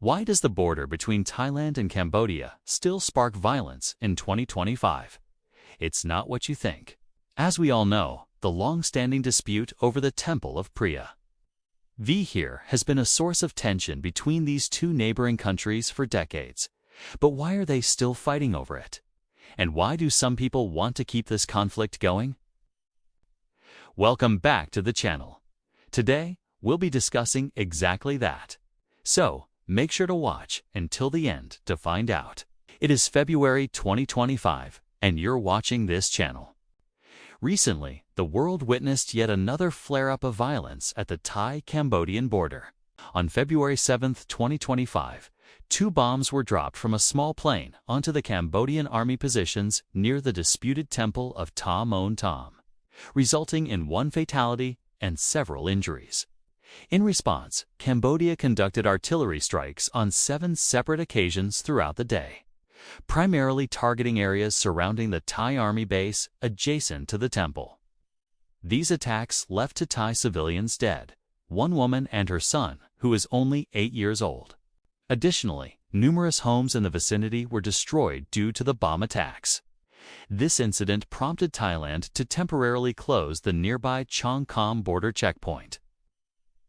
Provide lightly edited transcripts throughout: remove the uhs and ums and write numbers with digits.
Why does the border between Thailand and Cambodia still spark violence in 2025? It's not what you think. As we all know, the long-standing dispute over the Temple of Priya here has been a source of tension between these two neighboring countries for decades. But why are they still fighting over it? And why do some people want to keep this conflict going? Welcome back to the channel. Today, we'll be discussing exactly that. So, make sure to watch until the end to find out. It is February 2025, and you're watching this channel. Recently, the world witnessed yet another flare-up of violence at the Thai-Cambodian border. On February 7, 2025, 2 bombs were dropped from a small plane onto the Cambodian army positions near the disputed temple of Thom, resulting in 1 fatality and several injuries. In response, Cambodia conducted artillery strikes on 7 separate occasions throughout the day, primarily targeting areas surrounding the Thai army base adjacent to the temple. These attacks left 2 Thai civilians dead, 1 woman and her son, who is only 8 years old. Additionally, numerous homes in the vicinity were destroyed due to the bomb attacks. This incident prompted Thailand to temporarily close the nearby Chong Kham border checkpoint.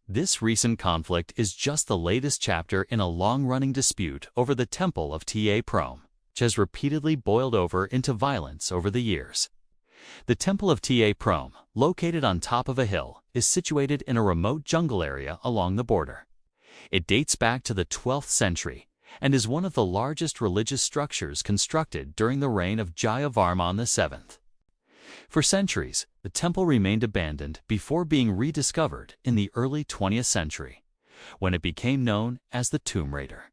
This recent conflict is just the latest chapter in a long-running dispute over the temple of Prohm, which has repeatedly boiled over into violence over the years. The temple of Prohm, located on top of a hill, is situated in a remote jungle area along the border. It dates back to the 12th century and is one of the largest religious structures constructed during the reign of Jayavarman VII. For centuries, the temple remained abandoned before being rediscovered in the early 20th century, when it became known as the Tomb Raider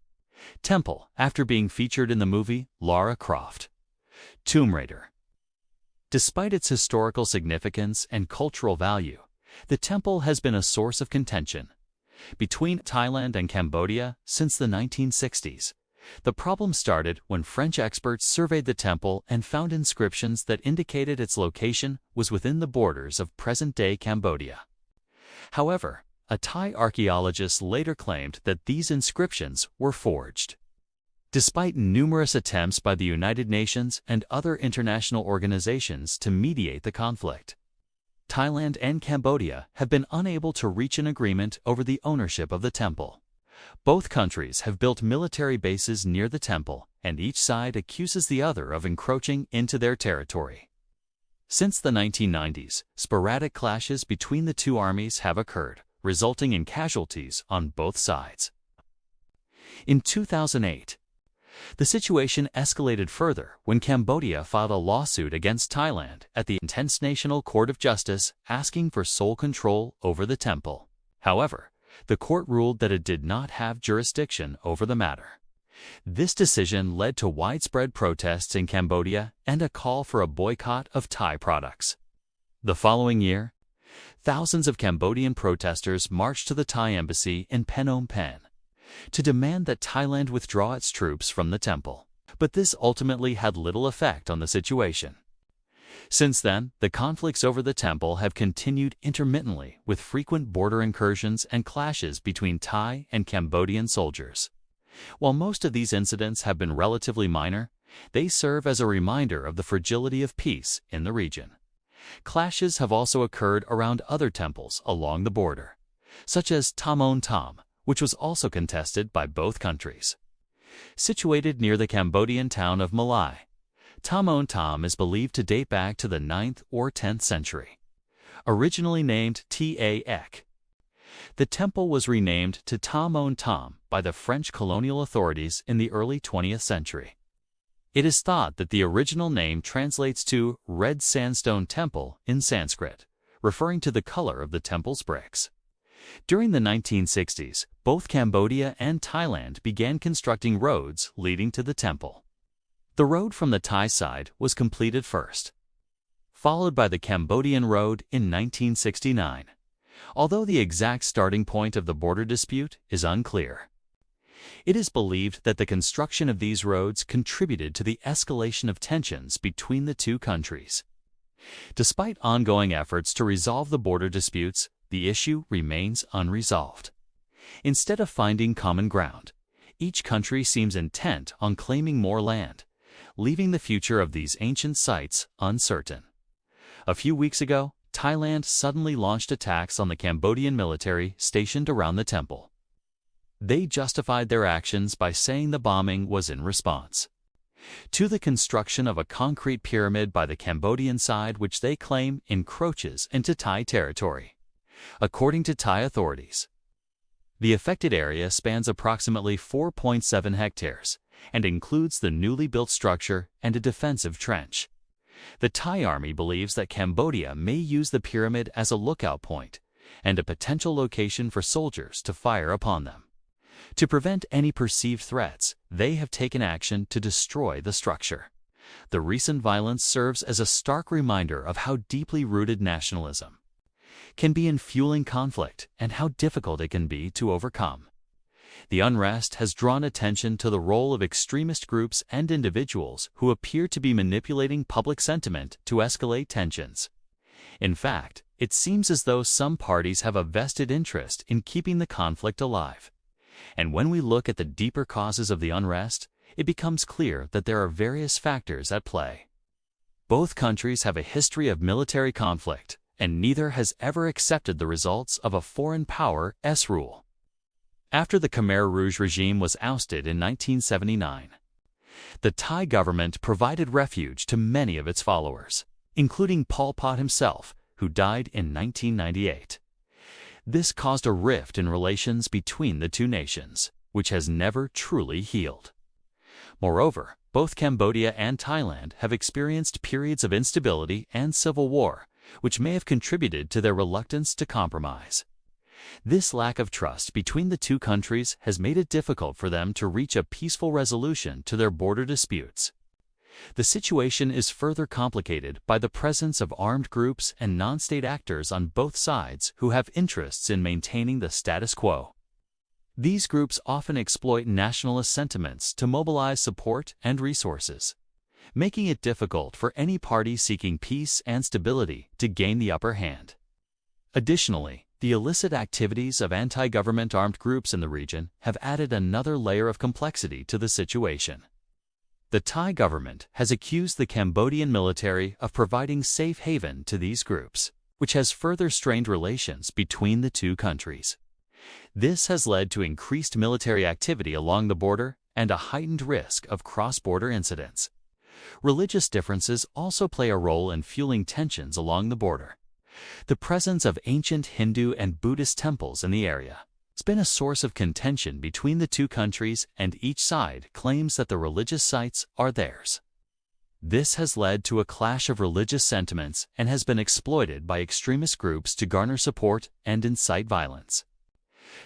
Temple after being featured in the movie Lara Croft. Tomb Raider. Despite its historical significance and cultural value, the temple has been a source of contention between Thailand and Cambodia since the 1960s. The problem started when French experts surveyed the temple and found inscriptions that indicated its location was within the borders of present-day Cambodia. However, a Thai archaeologist later claimed that these inscriptions were forged. Despite numerous attempts by the United Nations and other international organizations to mediate the conflict, Thailand and Cambodia have been unable to reach an agreement over the ownership of the temple. Both countries have built military bases near the temple, and each side accuses the other of encroaching into their territory. Since the 1990s, sporadic clashes between the 2 armies have occurred, resulting in casualties on both sides. In 2008, the situation escalated further when Cambodia filed a lawsuit against Thailand at the International Court of Justice asking for sole control over the temple. However, the court ruled that it did not have jurisdiction over the matter. This decision led to widespread protests in Cambodia and a call for a boycott of Thai products. The following year, thousands of Cambodian protesters marched to the Thai embassy in Phnom Penh to demand that Thailand withdraw its troops from the temple. But this ultimately had little effect on the situation. Since then, the conflicts over the temple have continued intermittently with frequent border incursions and clashes between Thai and Cambodian soldiers. While most of these incidents have been relatively minor, they serve as a reminder of the fragility of peace in the region. Clashes have also occurred around other temples along the border, such as Thom, which was also contested by both countries. Situated near the Cambodian town of Malai, Thom is believed to date back to the 9th or 10th century. Originally named Ek, the temple was renamed to Thom by the French colonial authorities in the early 20th century. It is thought that the original name translates to Red Sandstone Temple in Sanskrit, referring to the color of the temple's bricks. During the 1960s, both Cambodia and Thailand began constructing roads leading to the temple. The road from the Thai side was completed first, followed by the Cambodian road in 1969, although the exact starting point of the border dispute is unclear. It is believed that the construction of these roads contributed to the escalation of tensions between the 2 countries. Despite ongoing efforts to resolve the border disputes, the issue remains unresolved. Instead of finding common ground, Each country seems intent on claiming more land, leaving the future of these ancient sites uncertain. A few weeks ago, Thailand suddenly launched attacks on the Cambodian military stationed around the temple. They justified their actions by saying the bombing was in response to the construction of a concrete pyramid by the Cambodian side, which they claim encroaches into Thai territory. According to Thai authorities, the affected area spans approximately 4.7 hectares and includes the newly built structure and a defensive trench. The Thai army believes that Cambodia may use the pyramid as a lookout point and a potential location for soldiers to fire upon them. To prevent any perceived threats, they have taken action to destroy the structure. The recent violence serves as a stark reminder of how deeply rooted nationalism can be in fueling conflict and how difficult it can be to overcome. The unrest has drawn attention to the role of extremist groups and individuals who appear to be manipulating public sentiment to escalate tensions. In fact, it seems as though some parties have a vested interest in keeping the conflict alive. And when we look at the deeper causes of the unrest, it becomes clear that there are various factors at play. Both countries have a history of military conflict, and neither has ever accepted the results of a foreign power's rule. After the Khmer Rouge regime was ousted in 1979, the Thai government provided refuge to many of its followers, including Pol Pot himself, who died in 1998. This caused a rift in relations between the two nations, which has never truly healed. Moreover, both Cambodia and Thailand have experienced periods of instability and civil war, which may have contributed to their reluctance to compromise. This lack of trust between the two countries has made it difficult for them to reach a peaceful resolution to their border disputes. The situation is further complicated by the presence of armed groups and non-state actors on both sides who have interests in maintaining the status quo. These groups often exploit nationalist sentiments to mobilize support and resources, making it difficult for any party seeking peace and stability to gain the upper hand. Additionally, the illicit activities of anti-government armed groups in the region have added another layer of complexity to the situation. The Thai government has accused the Cambodian military of providing safe haven to these groups, which has further strained relations between the two countries. This has led to increased military activity along the border and a heightened risk of cross-border incidents. Religious differences also play a role in fueling tensions along the border. The presence of ancient Hindu and Buddhist temples in the area has been a source of contention between the two countries, and each side claims that the religious sites are theirs. This has led to a clash of religious sentiments and has been exploited by extremist groups to garner support and incite violence.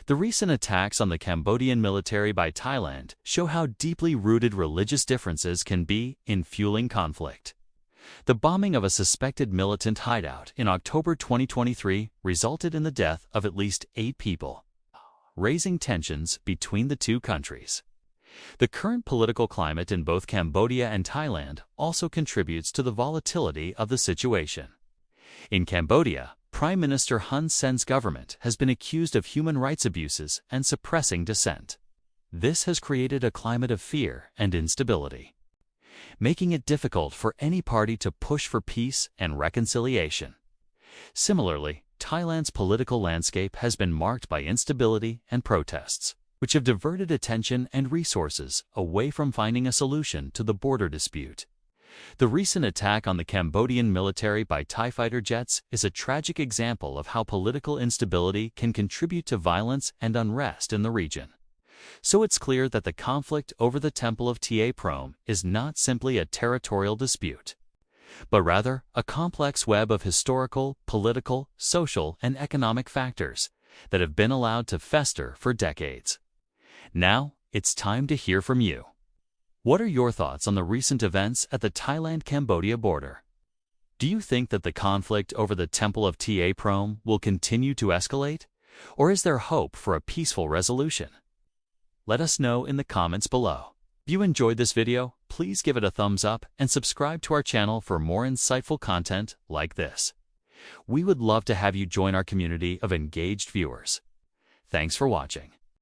The recent attacks on the Cambodian military by Thailand show how deeply rooted religious differences can be in fueling conflict. The bombing of a suspected militant hideout in October 2023 resulted in the death of at least 8 people, raising tensions between the two countries. The current political climate in both Cambodia and Thailand also contributes to the volatility of the situation. In Cambodia, Prime Minister Hun Sen's government has been accused of human rights abuses and suppressing dissent. This has created a climate of fear and instability, making it difficult for any party to push for peace and reconciliation. Similarly, Thailand's political landscape has been marked by instability and protests, which have diverted attention and resources away from finding a solution to the border dispute. The recent attack on the Cambodian military by Thai fighter jets is a tragic example of how political instability can contribute to violence and unrest in the region. So it's clear that the conflict over the temple of Prohm is not simply a territorial dispute, but rather a complex web of historical, political, social, and economic factors that have been allowed to fester for decades. Now, it's time to hear from you. What are your thoughts on the recent events at the Thailand-Cambodia border? Do you think that the conflict over the temple of Prohm will continue to escalate, or is there hope for a peaceful resolution? Let us know in the comments below. If you enjoyed this video, please give it a thumbs up and subscribe to our channel for more insightful content like this. We would love to have you join our community of engaged viewers. Thanks for watching.